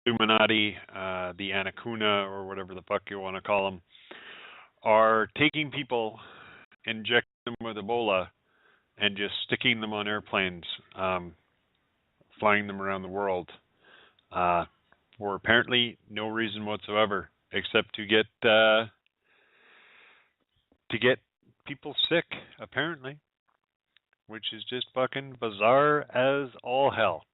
Illuminati, the Anakuna, or whatever the fuck you want to call them, are taking people, injecting them with Ebola, and just sticking them on airplanes, flying them around the world, for apparently no reason whatsoever, except to get people sick, apparently, which is just fucking bizarre as all hell.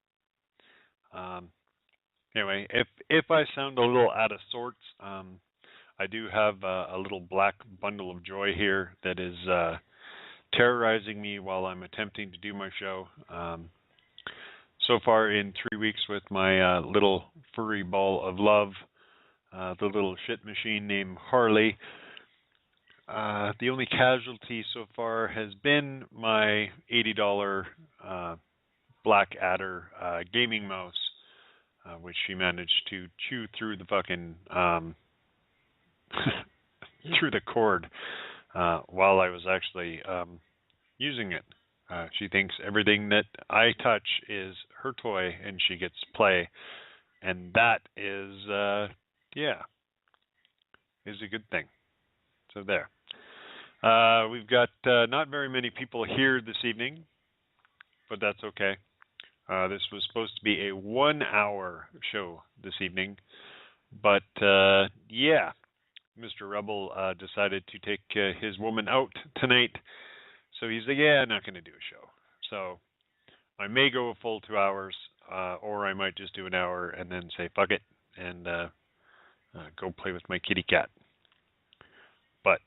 Anyway, if I sound a little out of sorts, I do have a little black bundle of joy here that is terrorizing me while I'm attempting to do my show. So far in 3 weeks with my little furry ball of love, the little shit machine named Harley, the only casualty so far has been my $80 Black Adder gaming mouse, which she managed to chew through the fucking through the cord while I was actually using it. She thinks everything that I touch is her toy and she gets to play, and that is is a good thing. So there. We've got not very many people here this evening, but that's okay. This was supposed to be a 1-hour show this evening, but yeah, Mr. Rebel decided to take his woman out tonight, so he's like, yeah, I'm not going to do a show. So I may go a full 2 hours, or I might just do an hour and then say fuck it and go play with my kitty cat. But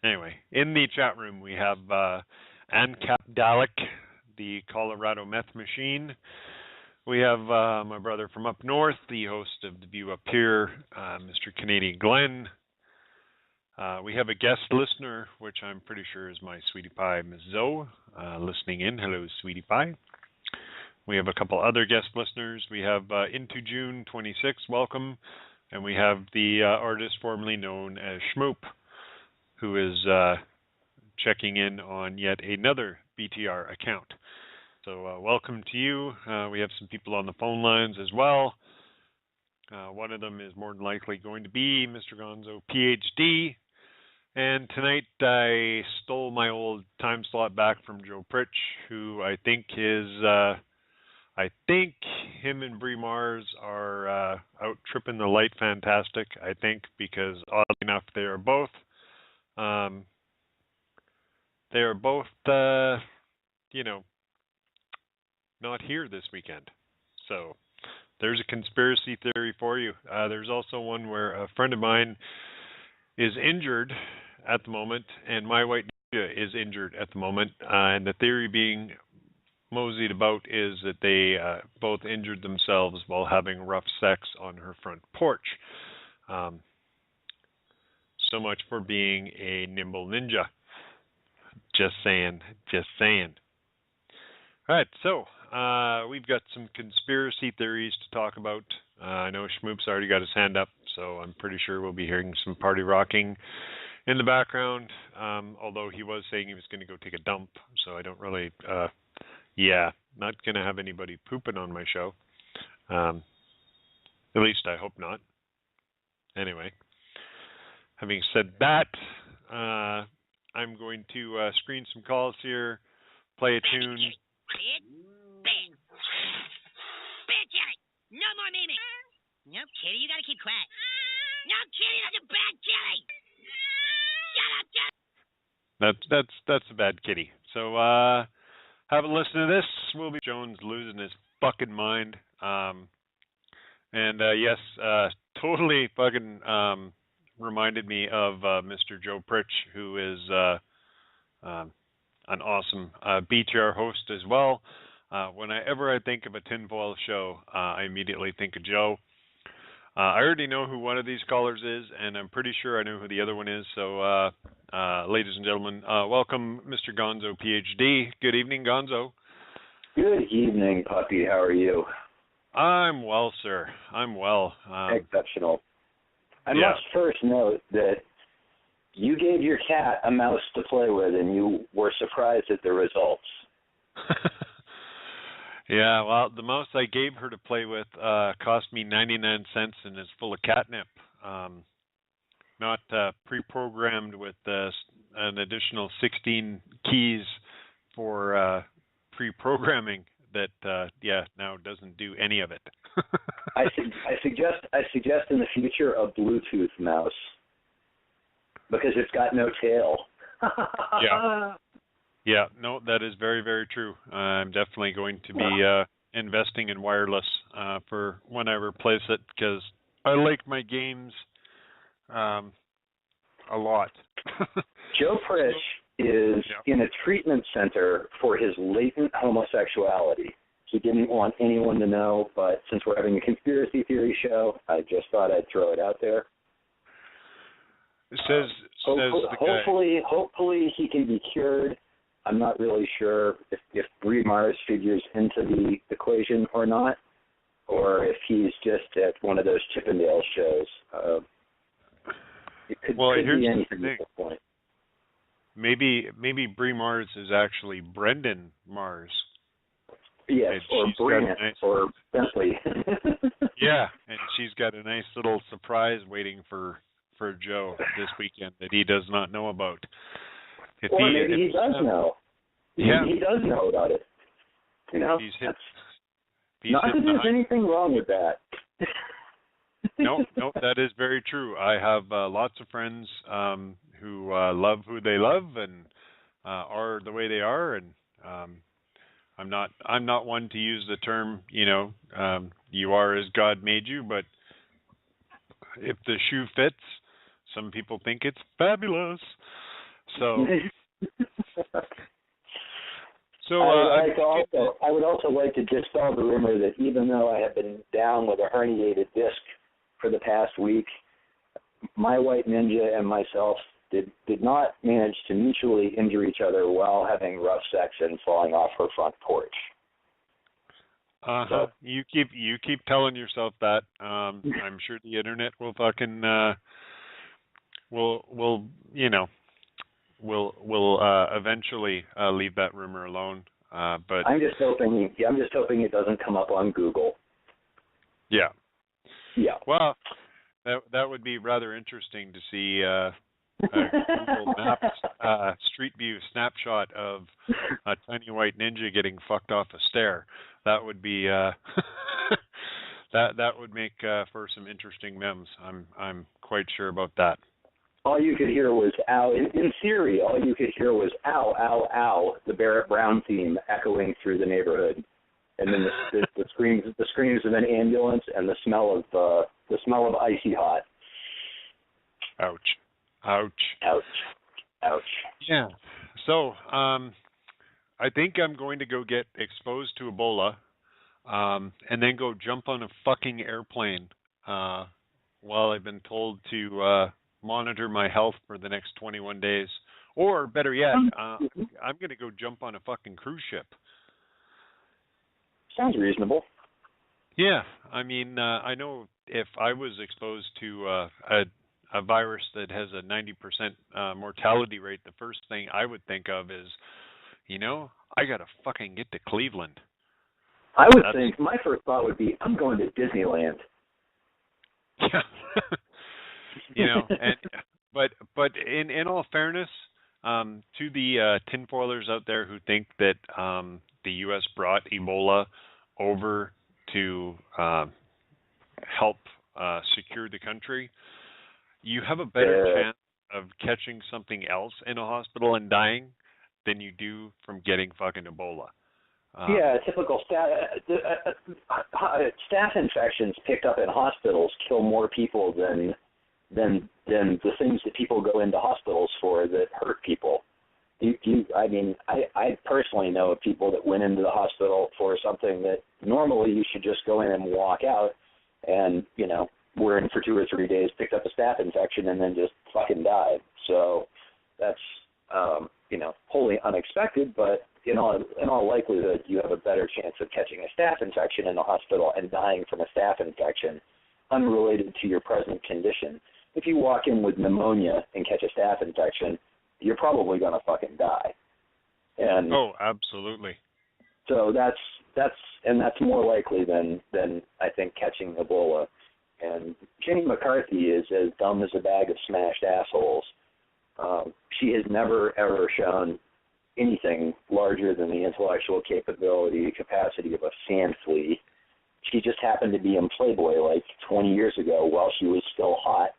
anyway, in the chat room we have Ancap Dalek, the Colorado Meth Machine. We have my brother from up north, the host of The View Up Here, Mr. Canadian Glenn. We have a guest listener, which I'm pretty sure is my sweetie pie, Ms. Zoe, listening in. Hello, sweetie pie. We have a couple other guest listeners. We have Into June 26, welcome. And we have the artist formerly known as Schmoop, who is checking in on yet another BTR account. So welcome to you. We have some people on the phone lines as well. One of them is more than likely going to be Mr. Gonzo, PhD. And tonight I stole my old time slot back from Joe Pritch, who I think him and Bree Mars are out tripping the light fantastic, I think, because oddly enough they are both not here this weekend. So there's a conspiracy theory for you. There's also one where a friend of mine is injured at the moment, and my white ninja is injured at the moment. And the theory being moseyed about is that they both injured themselves while having rough sex on her front porch. So much for being a nimble ninja. Just saying. All right, so we've got some conspiracy theories to talk about. I know Schmoop's already got his hand up, so I'm pretty sure we'll be hearing some party rocking in the background, although he was saying he was going to go take a dump, so I don't really, not going to have anybody pooping on my show. At least I hope not. Anyway, having said that, I'm going to screen some calls here, play a tune. Bad Kitty! No more memeing! No, Kitty, you gotta keep quiet. No, Kitty, that's a bad Kitty! Shut up, Kitty! That's a bad kitty. So have a listen to this. Will be Jones losing his fucking mind. Yes, totally fucking reminded me of Mr. Joe Pritch, who is an awesome BTR host as well. Whenever I think of a tinfoil show, I immediately think of Joe. I already know who one of these callers is, and I'm pretty sure I know who the other one is. So, ladies and gentlemen, welcome Mr. Gonzo, PhD. Good evening, Gonzo. Good evening, Puppy. How are you? I'm well, sir. I'm well. Exceptional. I must first note that you gave your cat a mouse to play with, and you were surprised at the results. Yeah, well, the mouse I gave her to play with cost me 99 cents and is full of catnip. Not pre-programmed with an additional 16 keys for pre-programming that now doesn't do any of it. I suggest in the future a Bluetooth mouse because it's got no tail. Yeah, no, that is very, very true. I'm definitely going to be investing in wireless for when I replace it because I like my games a lot. Joe Pritch is in a treatment center for his latent homosexuality. He didn't want anyone to know, but since we're having a conspiracy theory show, I just thought I'd throw it out there. Hopefully he can be cured. I'm not really sure if Brie Mars figures into the equation or not, or if he's just at one of those Chippendale shows. It could be anything at this point. Maybe Brie Mars is actually Brendan Mars. Yes, or Brent, or Bentley. Yeah, and she's got a nice little surprise waiting for Joe this weekend that he does not know about. Maybe he does know. Yeah. He does know about it. You know, not that there's anything wrong with that. No, that is very true. I have lots of friends who love who they love and are the way they are, and I'm not one to use the term, you are as God made you, but if the shoe fits, some people think it's fabulous. So. I would also like to dispel the rumor that even though I have been down with a herniated disc for the past week, my white ninja and myself did not manage to mutually injure each other while having rough sex and falling off her front porch. So, you keep telling yourself that. I'm sure the internet will fucking will eventually leave that rumor alone. But I'm just hoping it doesn't come up on Google. Yeah. Yeah. Well, that would be rather interesting to see Google Maps Street View snapshot of a tiny white ninja getting fucked off a stair. That would be that would make for some interesting memes. I'm quite sure about that. All you could hear was ow. In theory, all you could hear was ow, ow, ow, the Barrett Brown theme echoing through the neighborhood, and then the screams of an ambulance and the smell of icy hot. Ouch. Ouch. Ouch. Ouch. Yeah. So, I think I'm going to go get exposed to Ebola, and then go jump on a fucking airplane, while I've been told to monitor my health for the next 21 days. Or better yet, I'm going to go jump on a fucking cruise ship. Sounds reasonable. Yeah. I mean, I know if I was exposed to a virus that has a 90% mortality rate, the first thing I would think of is, I got to fucking get to Cleveland. I would think, my first thought would be, I'm going to Disneyland. Yeah. But in all fairness, to the tinfoilers out there who think that the U.S. brought Ebola over to help secure the country, you have a better chance of catching something else in a hospital and dying than you do from getting fucking Ebola. Typical staph infections picked up in hospitals kill more people than the things that people go into hospitals for that hurt people. I personally know of people that went into the hospital for something that normally you should just go in and walk out, and were in for 2 or 3 days, picked up a staph infection, and then just fucking died. So that's wholly unexpected, but in all likelihood, you have a better chance of catching a staph infection in the hospital and dying from a staph infection unrelated to your present condition. If you walk in with pneumonia and catch a staph infection, you're probably going to fucking die. And oh, absolutely. So that's that's more likely than I think catching Ebola. And Jenny McCarthy is as dumb as a bag of smashed assholes. She has never ever shown anything larger than the intellectual capacity of a sand flea. She just happened to be in Playboy like 20 years ago while she was still hot.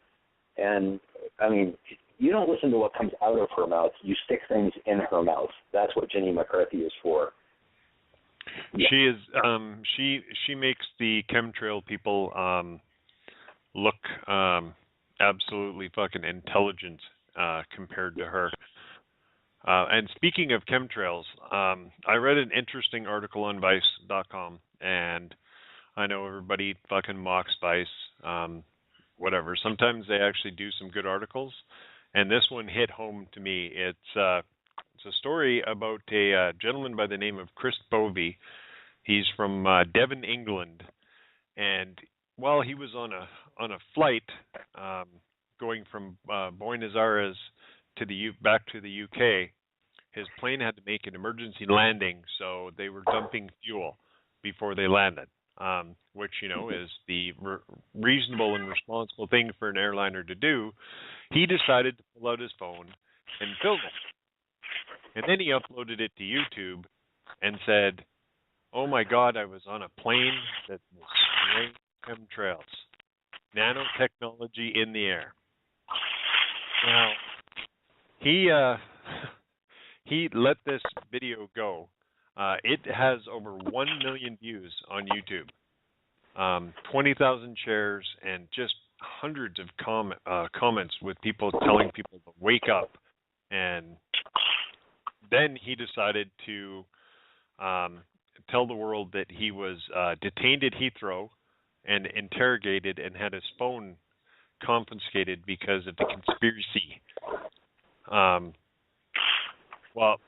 And I mean, you don't listen to what comes out of her mouth. You stick things in her mouth. That's what Jenny McCarthy is for. Yeah. She is. She makes the chemtrail people look absolutely fucking intelligent compared to her. And speaking of chemtrails, I read an interesting article on Vice.com, and I know everybody fucking mocks Vice, whatever. Sometimes they actually do some good articles, and this one hit home to me. It's a story about a gentleman by the name of Chris Bovey. He's from Devon, England, and while he was on a flight going from Buenos Aires to back to the UK, his plane had to make an emergency landing, so they were dumping fuel before they landed, which, you know, is the reasonable and responsible thing for an airliner to do. He decided to pull out his phone and film it. And then he uploaded it to YouTube and said, "Oh my God, I was on a plane that was spraying chemtrails. Nanotechnology in the air." Now, he let this video go. It has over 1 million views on YouTube, 20,000 shares, and just hundreds of comments with people telling people to wake up. And then he decided to tell the world that he was detained at Heathrow and interrogated and had his phone confiscated because of the conspiracy. Well,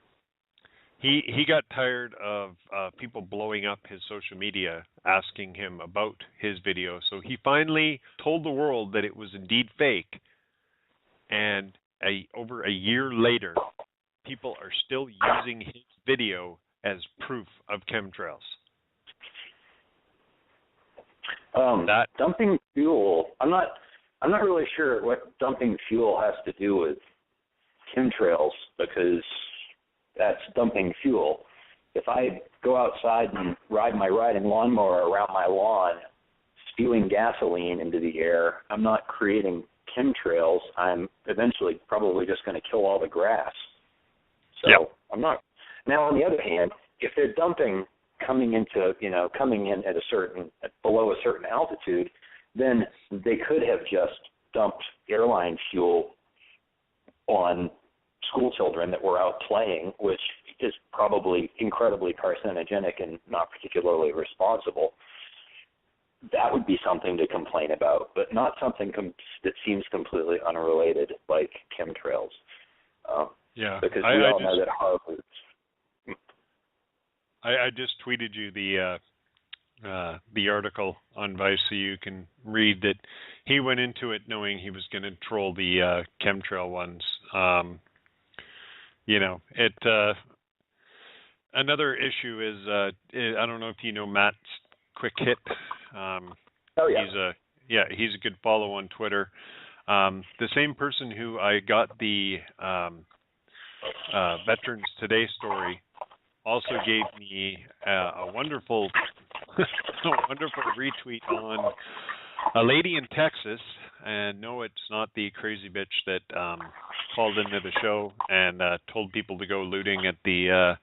he got tired of people blowing up his social media asking him about his video, so he finally told the world that it was indeed fake. And over a year later, people are still using his video as proof of chemtrails. Dumping fuel. I'm not really sure what dumping fuel has to do with chemtrails, because that's dumping fuel. If I go outside and ride my riding lawnmower around my lawn, spewing gasoline into the air, I'm not creating chemtrails. I'm eventually probably just going to kill all the grass. So yep. I'm not. Now, on the other hand, if they're dumping coming in at below a certain altitude, then they could have just dumped airline fuel on school children that were out playing, which is probably incredibly carcinogenic and not particularly responsible. That would be something to complain about, but not something that seems completely unrelated, like chemtrails. Yeah, because we all know that Harvard. I just tweeted you the article on Vice so you can read that he went into it knowing he was going to troll the chemtrail ones. Another issue is I don't know if you know Matt's Quick Hit. Oh yeah. He's a good follow on Twitter. The same person who I got the Veterans Today story also gave me a wonderful retweet on a lady in Texas. And no, it's not the crazy bitch that called into the show and told people to go looting at the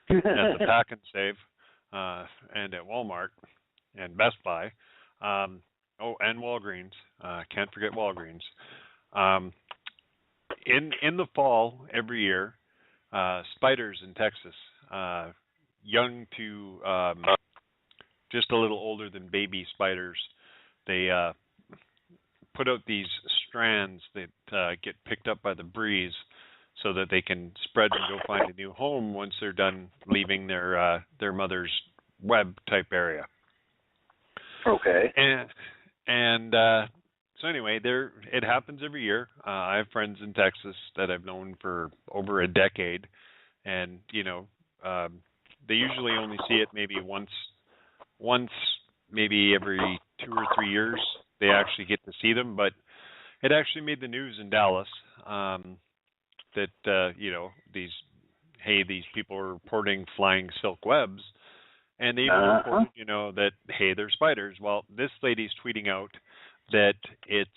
Pack and Save and at Walmart and Best Buy. And Walgreens. Can't forget Walgreens. In the fall every year, spiders in Texas, young to just a little older than baby spiders, they put out these strands that get picked up by the breeze so that they can spread and go find a new home once they're done leaving their mother's web type area. Okay. And so anyway, it happens every year. I have friends in Texas that I've known for over a decade, and they usually only see it maybe once, maybe every 2 or 3 years. They actually get to see them, but it actually made the news in Dallas that these people are reporting flying silk webs, and they even reported, that hey, they're spiders. Well, this lady's tweeting out that it's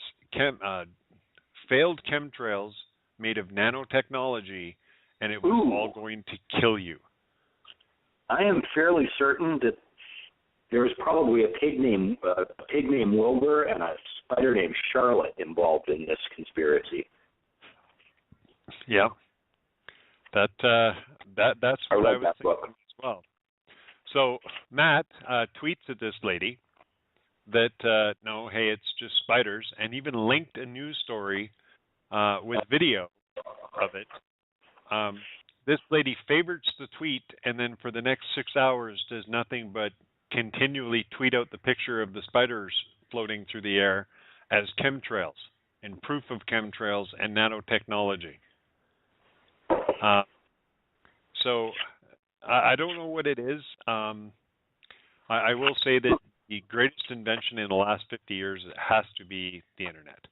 failed chemtrails made of nanotechnology, and it was all going to kill you. I am fairly certain that there was probably a pig named Wilbur and a spider named Charlotte involved in this conspiracy. Yeah, that's what I was thinking as well. So Matt tweets at this lady that no, hey, it's just spiders, and even linked a news story with video of it. This lady favorites the tweet, and then for the next 6 hours does nothing but continually tweet out the picture of the spiders floating through the air as chemtrails and proof of chemtrails and nanotechnology. So I don't know what it is. I will say that the greatest invention in the last 50 years has to be the internet,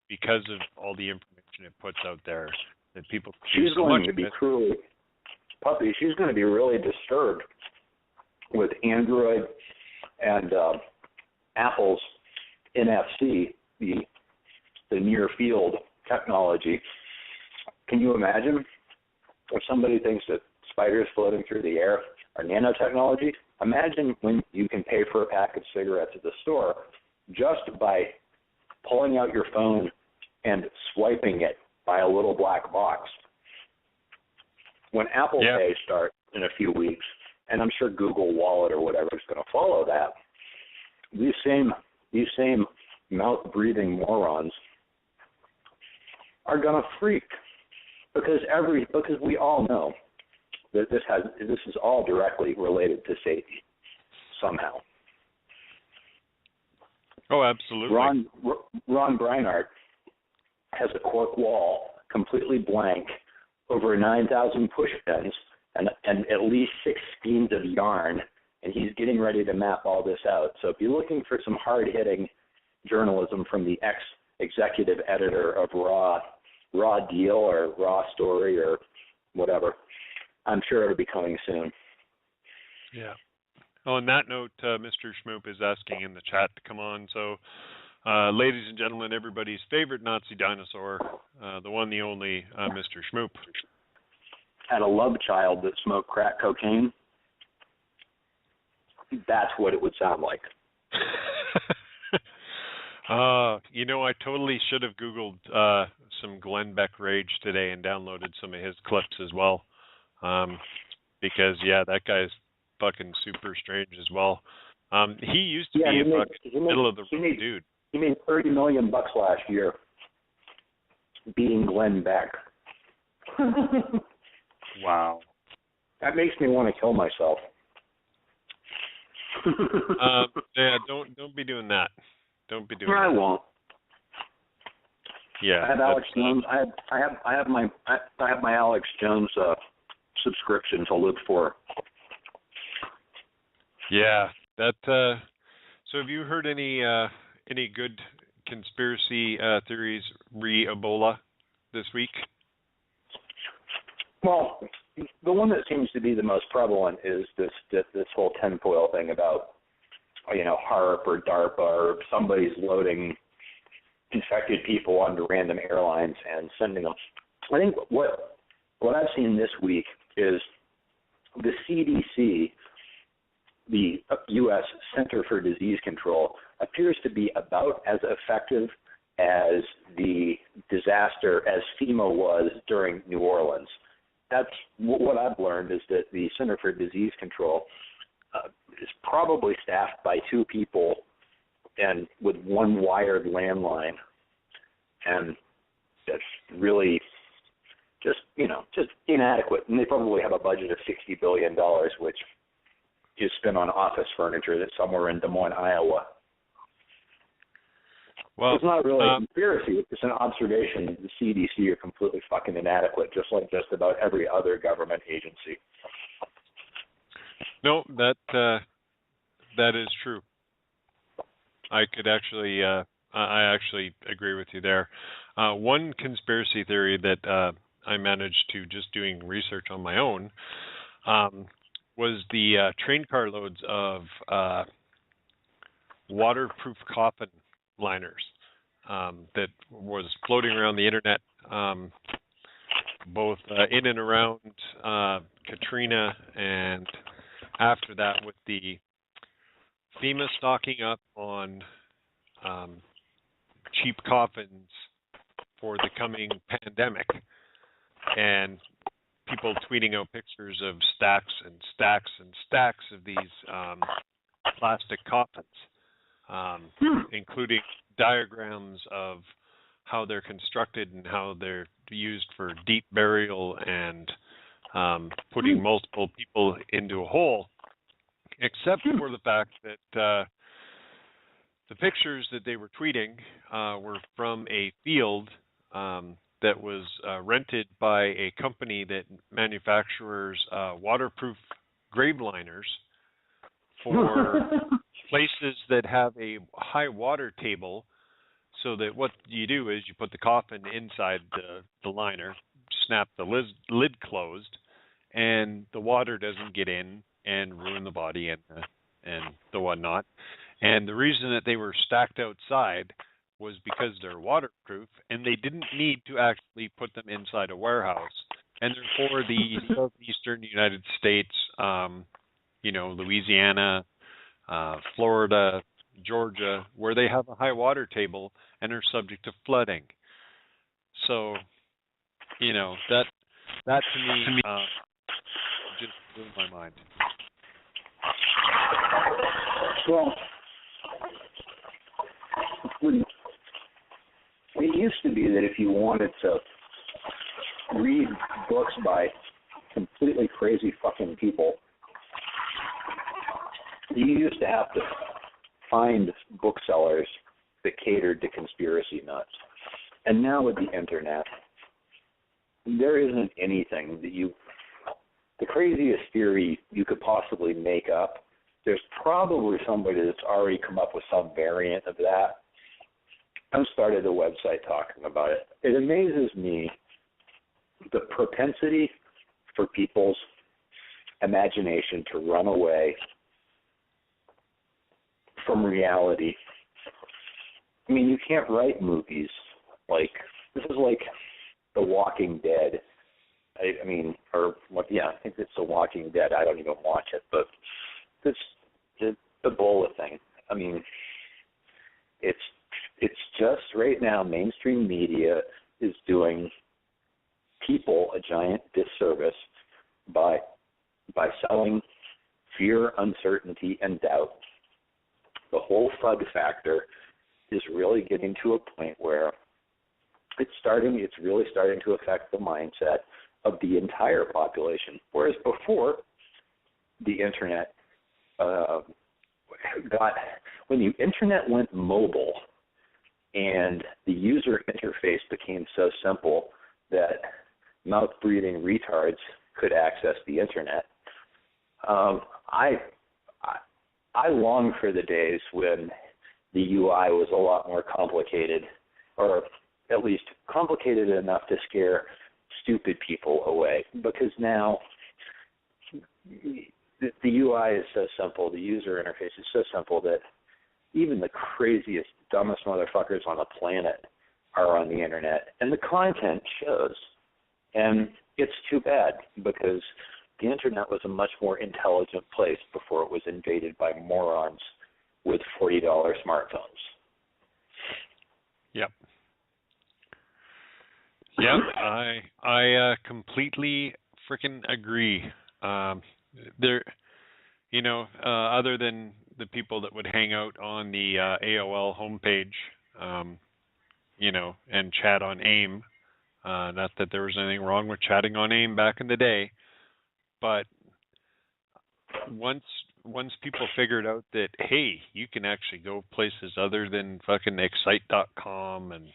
because of all the information it puts out there that people. She's going to be truly, puppy. She's going to be really disturbed with Android and Apple's NFC, the near field technology. Can you imagine if somebody thinks that spiders floating through the air are nanotechnology? Imagine when you can pay for a pack of cigarettes at the store just by pulling out your phone and swiping it by a little black box. When Apple Pay starts in a few weeks, and I'm sure Google Wallet or whatever is going to follow that, these same mouth-breathing morons are going to freak because we all know that this is all directly related to safety somehow. Oh, absolutely. Ron Breinart has a cork wall completely blank over 9,000 push pins and at least 6 skeins of yarn, and he's getting ready to map all this out. So if you're looking for some hard-hitting journalism from the ex-executive editor of Raw Deal or Raw Story or whatever, I'm sure it'll be coming soon. Yeah. On that note, Mr. Schmoop is asking in the chat to come on. So, ladies and gentlemen, everybody's favorite Nazi dinosaur, the one, the only, Mr. Schmoop. Had a love child that smoked crack cocaine. That's what it would sound like. I totally should have Googled some Glenn Beck rage today and downloaded some of his clips as well. Because, that guy's fucking super strange as well. He used to be a fucking middle of the road dude. He made $30 million last year beating Glenn Beck. Wow. That makes me want to kill myself. Don't be doing that. Don't be doing that. I won't. Yeah. I have Alex Jones. I have my Alex Jones subscription to live for. Yeah. That. So have you heard any good conspiracy theories re-Ebola this week? Well, the one that seems to be the most prevalent is this whole tinfoil thing about, HARP or DARPA or somebody's loading infected people onto random airlines and sending them. I think what I've seen this week is the CDC, the U.S. Center for Disease Control, appears to be about as effective as the disaster as FEMA was during New Orleans. That's what I've learned, is that the Center for Disease Control is probably staffed by 2 people and with 1 wired landline, and that's really just inadequate. And they probably have a budget of $60 billion, which is spent on office furniture that's somewhere in Des Moines, Iowa. Well, it's not really a conspiracy. It's an observation that the CDC are completely fucking inadequate, just like just about every other government agency. No, that is true. I could actually, I actually agree with you there. One conspiracy theory that I managed to, just doing research on my own, was the train car loads of waterproof coffin liners that was floating around the internet, both in and around Katrina, and after that with the FEMA stocking up on cheap coffins for the coming pandemic, and people tweeting out pictures of stacks and stacks and stacks of these plastic coffins, including diagrams of how they're constructed and how they're used for deep burial and putting multiple people into a hole, except for the fact that the pictures that they were tweeting were from a field that was rented by a company that manufactures waterproof grave liners for places that have a high water table, so that what you do is you put the coffin inside the liner, snap the lid closed, and the water doesn't get in and ruin the body and the whatnot. And the reason that they were stacked outside was because they're waterproof, and they didn't need to actually put them inside a warehouse. And they're for the southeastern United States, Louisiana, Florida, Georgia, where they have a high water table and are subject to flooding. So, that to me just blew my mind. Well, it used to be that if you wanted to read books by completely crazy fucking people, you used to have to find booksellers that catered to conspiracy nuts. And now with the internet, there isn't anything that the craziest theory you could possibly make up, there's probably somebody that's already come up with some variant of that. I've started a website talking about it. It amazes me the propensity for people's imagination to run away from reality. I mean, you can't write movies like, this is like The Walking Dead. I think it's The Walking Dead. I don't even watch it, but it's the Ebola thing. I mean, it's just right now, mainstream media is doing people a giant disservice by selling fear, uncertainty, and doubt. The whole FUD factor is really getting to a point where it's really starting to affect the mindset of the entire population. Whereas before, the internet when the internet went mobile and the user interface became so simple that mouth-breathing retards could access the internet, I long for the days when the UI was a lot more complicated, or at least complicated enough to scare stupid people away. Because now the UI is so simple, the user interface is so simple that even the craziest, dumbest motherfuckers on the planet are on the internet. And the content shows. And it's too bad, because the internet was a much more intelligent place before it was invaded by morons with $40 smartphones. Yep. Yep, I completely freaking agree. There, other than the people that would hang out on the AOL homepage, and chat on AIM. Not that there was anything wrong with chatting on AIM back in the day, but once people figured out that, hey, you can actually go places other than fucking excite.com and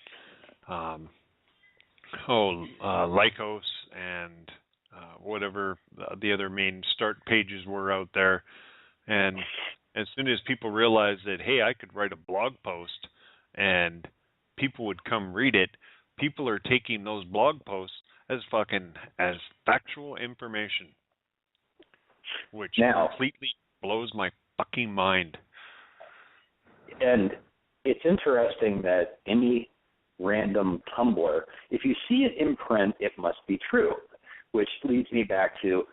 Lycos and whatever the other main start pages were out there. And as soon as people realized that, hey, I could write a blog post and people would come read it, people are taking those blog posts as factual information, which now, completely blows my fucking mind. And it's interesting that any random Tumblr, if you see it in print, it must be true, which leads me back to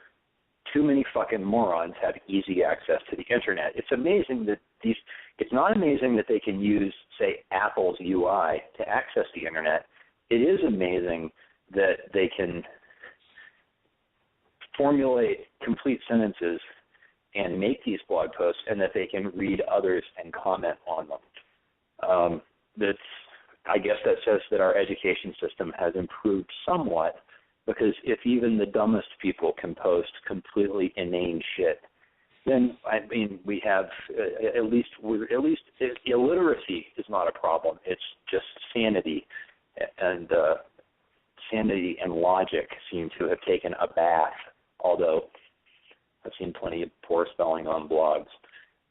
too many fucking morons have easy access to the internet. It's amazing that it's not amazing that they can use, say, Apple's UI to access the internet. It is amazing that they can formulate complete sentences and make these blog posts, and that they can read others and comment on them. I guess that says that our education system has improved somewhat, because if even the dumbest people can post completely inane shit, then I mean we have at least illiteracy is not a problem. It's just sanity and logic seem to have taken a bath. Although I've seen plenty of poor spelling on blogs.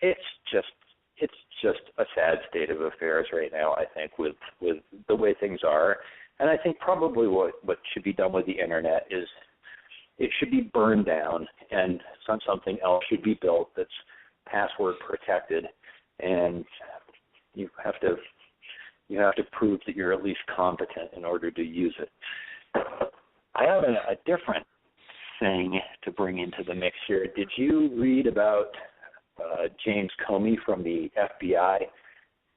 It's just a sad state of affairs right now, I think, with the way things are. And I think probably what should be done with the internet is it should be burned down, and something else should be built that's password protected, and you have to prove that you're at least competent in order to use it. I have a different thing to bring into the mix here. Did you read about James Comey from the FBI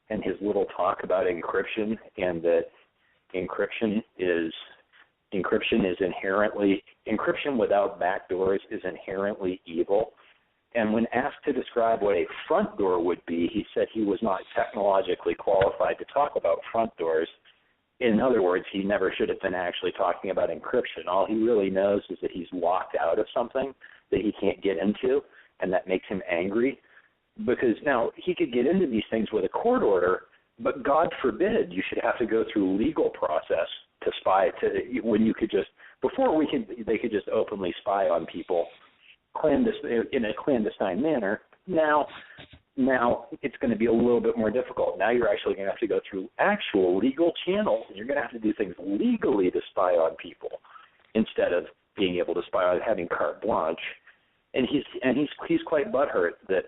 and his little talk about encryption, and that encryption without backdoors is inherently evil? And when asked to describe what a front door would be, he said he was not technologically qualified to talk about front doors. In other words, he never should have been actually talking about encryption. All he really knows is that he's locked out of something that he can't get into, and that makes him angry. Because now he could get into these things with a court order, but God forbid you should have to go through legal process to spy. When you could just they could just openly spy on people in a clandestine manner. Now it's going to be a little bit more difficult. Now you're actually going to have to go through actual legal channels, and you're going to have to do things legally to spy on people instead of being able to spy on having carte blanche. And he's quite butthurt that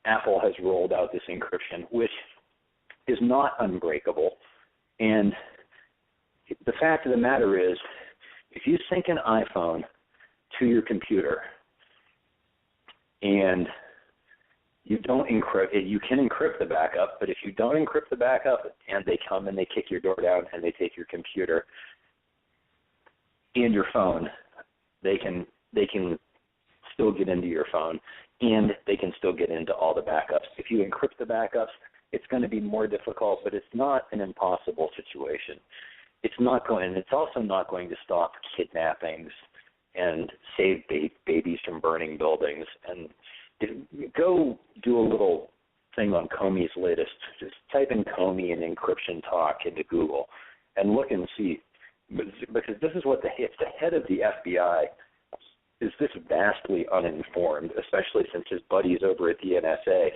Apple has rolled out this encryption, which is not unbreakable. And the fact of the matter is, if you sync an iPhone to your computer and you don't encrypt it, you can encrypt the backup, but if you don't encrypt the backup and they come and they kick your door down and they take your computer and your phone, they can still get into your phone, and they can still get into all the backups. If you encrypt the backups, it's going to be more difficult, but it's not an impossible situation. It's also not going to stop kidnappings and save babies from burning buildings. And go do a little thing on Comey's latest. Just type in Comey and encryption talk into Google and look and see. Because this is what the head of the FBI is this vastly uninformed, especially since his buddies over at the NSA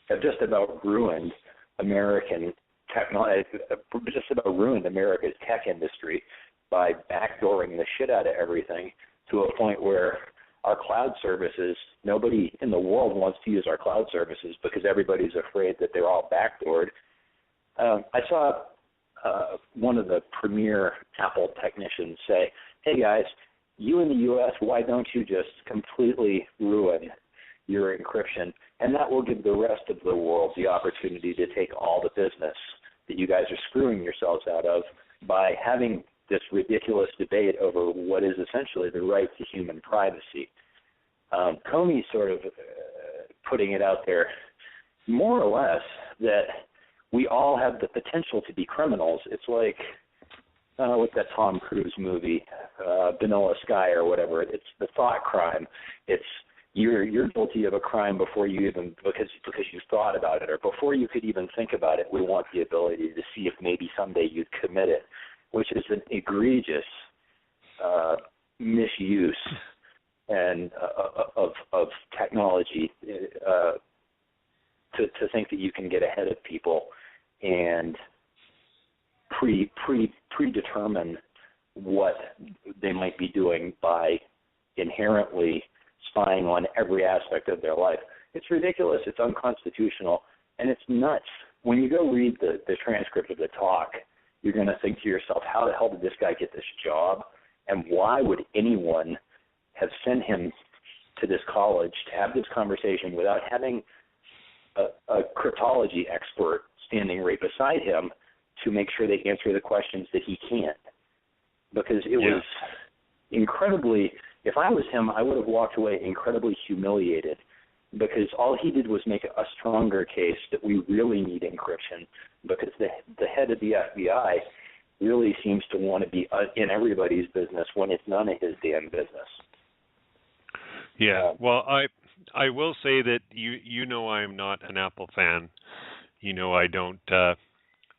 have just about ruined America's tech industry by backdooring the shit out of everything to a point where our cloud services, nobody in the world wants to use our cloud services because everybody's afraid that they're all backdoored. I saw one of the premier Apple technicians say, hey guys, you in the U.S., why don't you just completely ruin your encryption, and that will give the rest of the world the opportunity to take all the business that you guys are screwing yourselves out of by having this ridiculous debate over what is essentially the right to human privacy. Comey sort of putting it out there more or less that we all have the potential to be criminals. It's like what's that Tom Cruise movie, Vanilla Sky or whatever. It's the thought crime. It's you're guilty of a crime before you even because you thought about it, or before you could even think about it. We want the ability to see if maybe someday you'd commit it, which is an egregious misuse and of technology to think that you can get ahead of people and predetermine what they might be doing by inherently spying on every aspect of their life. It's ridiculous. It's unconstitutional, and it's nuts. When you go read the transcript of the talk, you're going to think to yourself, how the hell did this guy get this job, and why would anyone have sent him to this college to have this conversation without having a cryptology expert standing right beside him to make sure they answer the questions that he can't? Because it was incredibly, if I was him, I would have walked away incredibly humiliated, because all he did was make a stronger case that we really need encryption, because the head of the FBI really seems to want to be in everybody's business when it's none of his damn business. Yeah, well, I will say that you know I'm not an Apple fan. You know I don't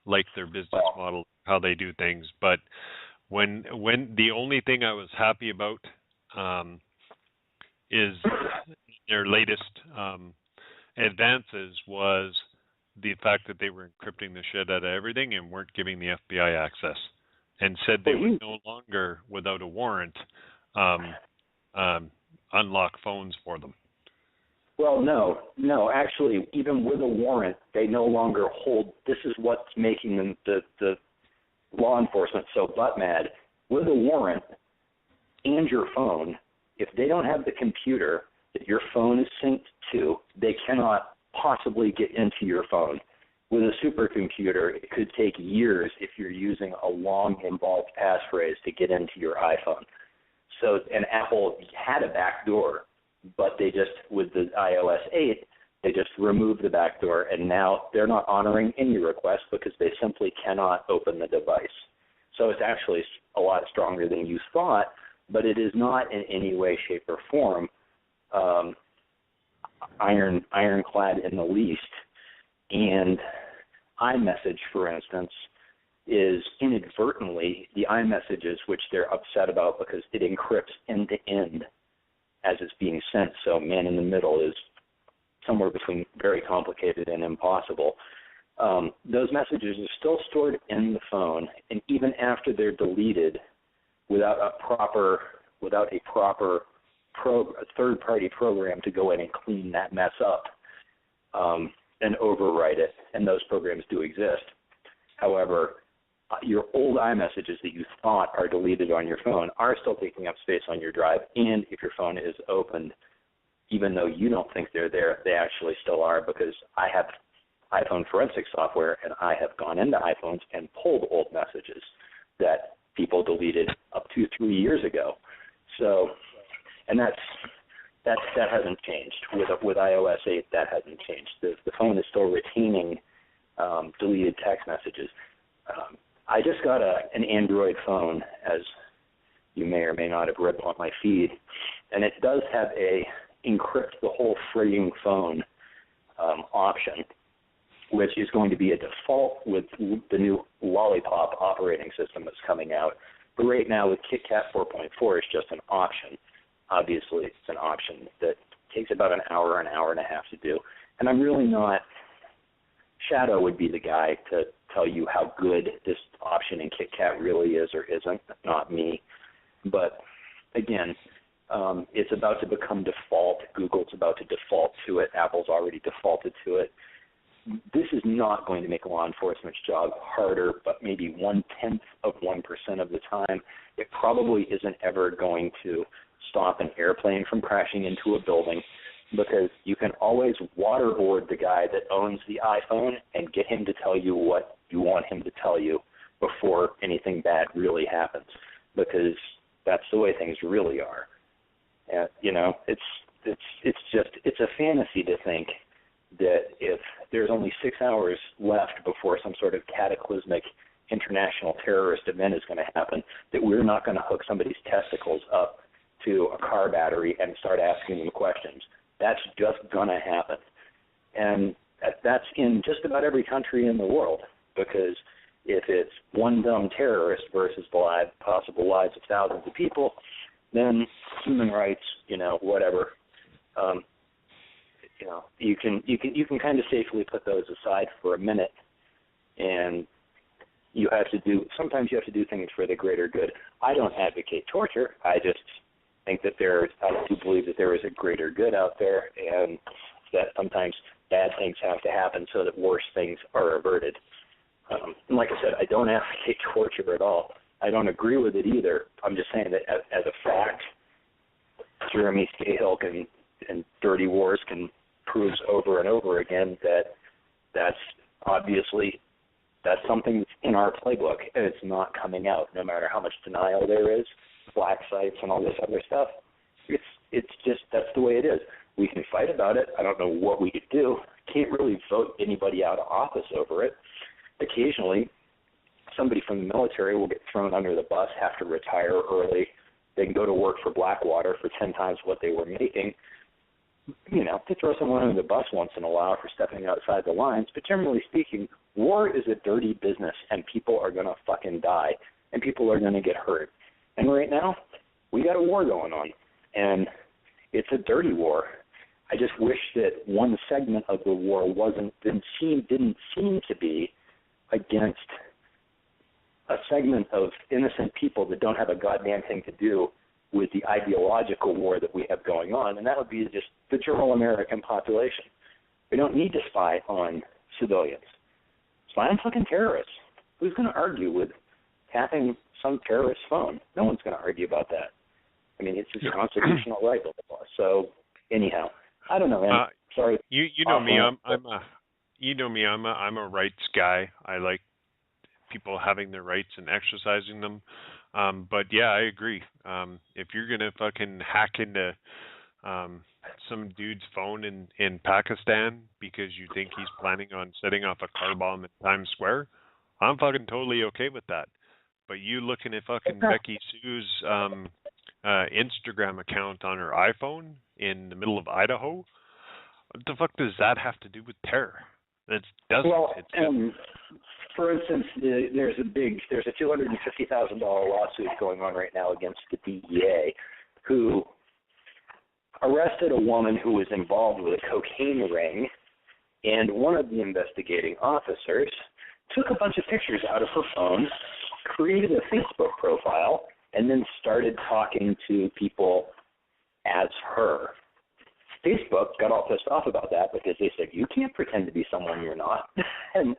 like their business model, how they do things. But when the only thing I was happy about is their latest advances was the fact that they were encrypting the shit out of everything and weren't giving the FBI access, and said they would no longer, without a warrant, unlock phones for them. Well, no. Actually, even with a warrant, they no longer hold. This is what's making them the law enforcement so butt mad. With a warrant and your phone, if they don't have the computer that your phone is synced to, they cannot possibly get into your phone. With a supercomputer, it could take years if you're using a long, involved passphrase to get into your iPhone. So, and Apple had a back door, but they just, with the iOS 8, they just removed the back door, and now they're not honoring any request because they simply cannot open the device. So it's actually a lot stronger than you thought, but it is not in any way, shape, or form ironclad in the least. And iMessage, for instance, is inadvertently the iMessages, which they're upset about because it encrypts end-to-end as it's being sent. So man in the middle is somewhere between very complicated and impossible. Those messages are still stored in the phone, and even after they're deleted, without a proper third-party program to go in and clean that mess up and overwrite it, and those programs do exist. However, your old iMessages that you thought are deleted on your phone are still taking up space on your drive, and if your phone is opened, even though you don't think they're there, they actually still are, because I have iPhone forensic software, and I have gone into iPhones and pulled old messages that people deleted up to 3 years ago. So, and that hasn't changed. With iOS 8, that hasn't changed. The phone is still retaining deleted text messages. I just got an Android phone, as you may or may not have read on my feed, and it does have a encrypt the whole frigging phone option, which is going to be a default with the new Lollipop operating system that's coming out. But right now with KitKat 4.4, it's just an option. Obviously, it's an option that takes about an hour and a half to do. And I'm really not, Shadow would be the guy to tell you how good this option in KitKat really is or isn't, not me. But again, it's about to become default. Google's about to default to it. Apple's already defaulted to it. This is not going to make law enforcement's job harder, but maybe 1/10 of 1% of the time. It probably isn't ever going to stop an airplane from crashing into a building, because you can always waterboard the guy that owns the iPhone and get him to tell you what you want him to tell you before anything bad really happens, because that's the way things really are. And, you know, it's a fantasy to think that if there's only 6 hours left before some sort of cataclysmic international terrorist event is going to happen, that we're not going to hook somebody's testicles up to a car battery and start asking them questions. That's just going to happen. And that's in just about every country in the world, because If it's one dumb terrorist versus the possible lives of thousands of people, then human rights, whatever. You can kind of safely put those aside for a minute, and sometimes you have to do things for the greater good. I don't advocate torture. I just think that I do believe that there is a greater good out there, and that sometimes bad things have to happen so that worse things are averted. And like I said, I don't advocate torture at all. I don't agree with it either. I'm just saying that as a fact, Jeremy Scahill and Dirty Wars can proves over and over again that that's something that's in our playbook, and it's not coming out, no matter how much denial there is, black sites and all this other stuff. It's just, that's the way it is. We can fight about it. I don't know what we could do. Can't really vote anybody out of office over it. Occasionally, somebody from the military will get thrown under the bus, have to retire early. They can go to work for Blackwater for 10 times what they were making. They throw someone under the bus once in a while for stepping outside the lines. But generally speaking, war is a dirty business, and people are going to fucking die, and people are going to get hurt. And right now, we got a war going on, and it's a dirty war. I just wish that one segment of the war didn't seem to be against a segment of innocent people that don't have a goddamn thing to do with the ideological war that we have going on, and that would be just the general American population. We don't need to spy on civilians. Spy on fucking terrorists. Who's going to argue with tapping some terrorist's phone? No one's going to argue about that. I mean, it's a constitutional right. So, anyhow, I don't know, man. Sorry. You know me. I'm a rights guy. I like people having their rights and exercising them. But yeah, I agree. If you're gonna fucking hack into some dude's phone in Pakistan because you think he's planning on setting off a car bomb in Times Square, I'm fucking totally okay with that. But you looking at fucking Becky Sue's Instagram account on her iPhone in the middle of Idaho, what the fuck does that have to do with terror? It doesn't. Well, for instance, there's a $250,000 lawsuit going on right now against the DEA, who arrested a woman who was involved with a cocaine ring, and one of the investigating officers took a bunch of pictures out of her phone, created a Facebook profile, and then started talking to people as her. Facebook got all pissed off about that because they said, you can't pretend to be someone you're not. And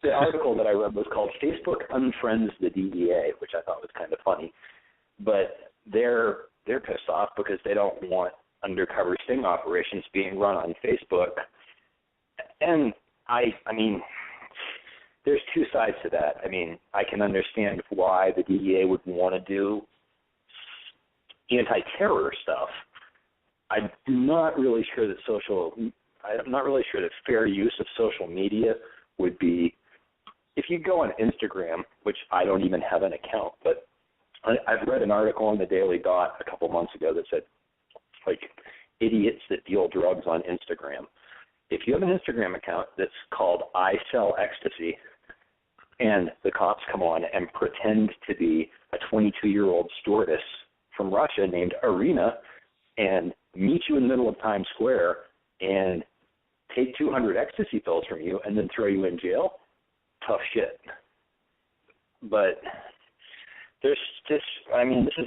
the article that I read was called Facebook Unfriends the DEA, which I thought was kind of funny. But they're pissed off because they don't want undercover sting operations being run on Facebook. And I mean, there's two sides to that. I mean, I can understand why the DEA would want to do anti-terror stuff. I'm not really sure that fair use of social media would be, if you go on Instagram, which I don't even have an account, but I've read an article in the Daily Dot a couple months ago that said, like, idiots that deal drugs on Instagram. If you have an Instagram account that's called I Sell Ecstasy, and the cops come on and pretend to be a 22-year-old stewardess from Russia named Irina and meet you in the middle of Times Square and take 200 ecstasy pills from you and then throw you in jail, tough shit. But this is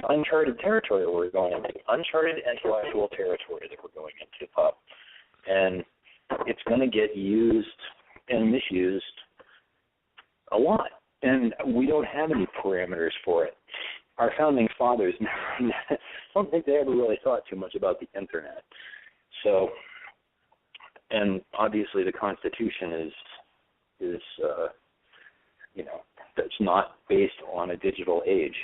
uncharted territory we're going into, uncharted intellectual territory that we're going into, pup. And it's going to get used and misused a lot. And we don't have any parameters for it. Our founding fathers, I don't think they ever really thought too much about the internet. So, and obviously the Constitution is that's not based on a digital age.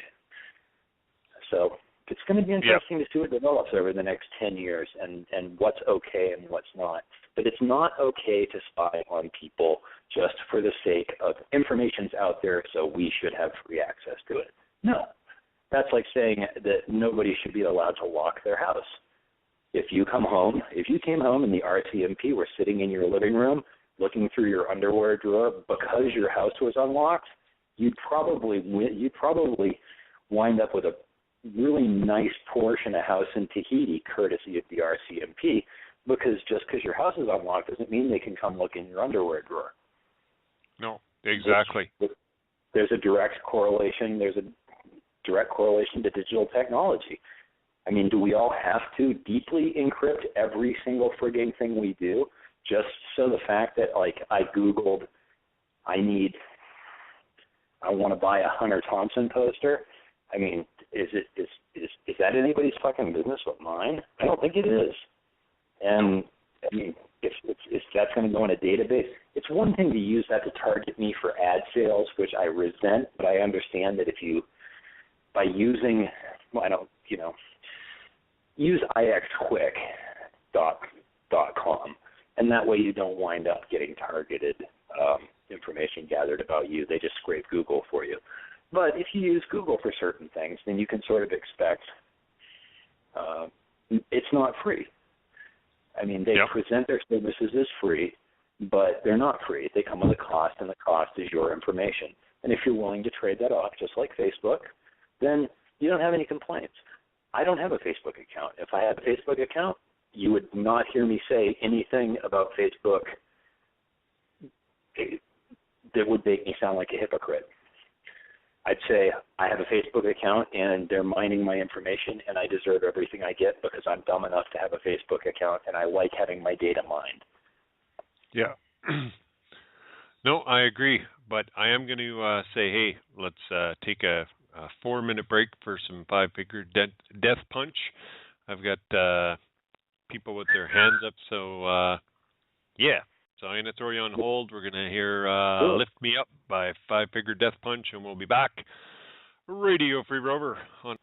So it's going to be interesting to see what develops over the next 10 years and what's okay and what's not. But it's not okay to spy on people just for the sake of information's out there, so we should have free access to it. No. That's like saying that nobody should be allowed to lock their house. If you came home and the RCMP were sitting in your living room looking through your underwear drawer because your house was unlocked, you'd probably wind up with a really nice portion of house in Tahiti, courtesy of the RCMP, because just because your house is unlocked doesn't mean they can come look in your underwear drawer. No, exactly. There's a direct correlation. There's a direct correlation to digital technology. I mean, do we all have to deeply encrypt every single frigging thing we do just so the fact that, like, I Googled, I want to buy a Hunter Thompson poster? I mean, is that anybody's fucking business but mine? I don't think it is. And, I mean, if that's going to go in a database, it's one thing to use that to target me for ad sales, which I resent, but I understand that if you, by using, use ixquick.com, and that way you don't wind up getting targeted information gathered about you. They just scrape Google for you. But if you use Google for certain things, then you can sort of expect it's not free. I mean, they present their services as free, but they're not free. They come with a cost, and the cost is your information. And if you're willing to trade that off, just like Facebook, then you don't have any complaints. I don't have a Facebook account. If I had a Facebook account, you would not hear me say anything about Facebook that would make me sound like a hypocrite. I'd say I have a Facebook account and they're mining my information and I deserve everything I get because I'm dumb enough to have a Facebook account and I like having my data mined. Yeah. No, I agree. But I am going to say, hey, let's take a 4-minute break for some 5-figure death punch. I've got people with their hands up, so yeah. So I'm going to throw you on hold. We're going to hear Lift Me Up by 5-Figure Death Punch, and we'll be back. Radio Free Rover on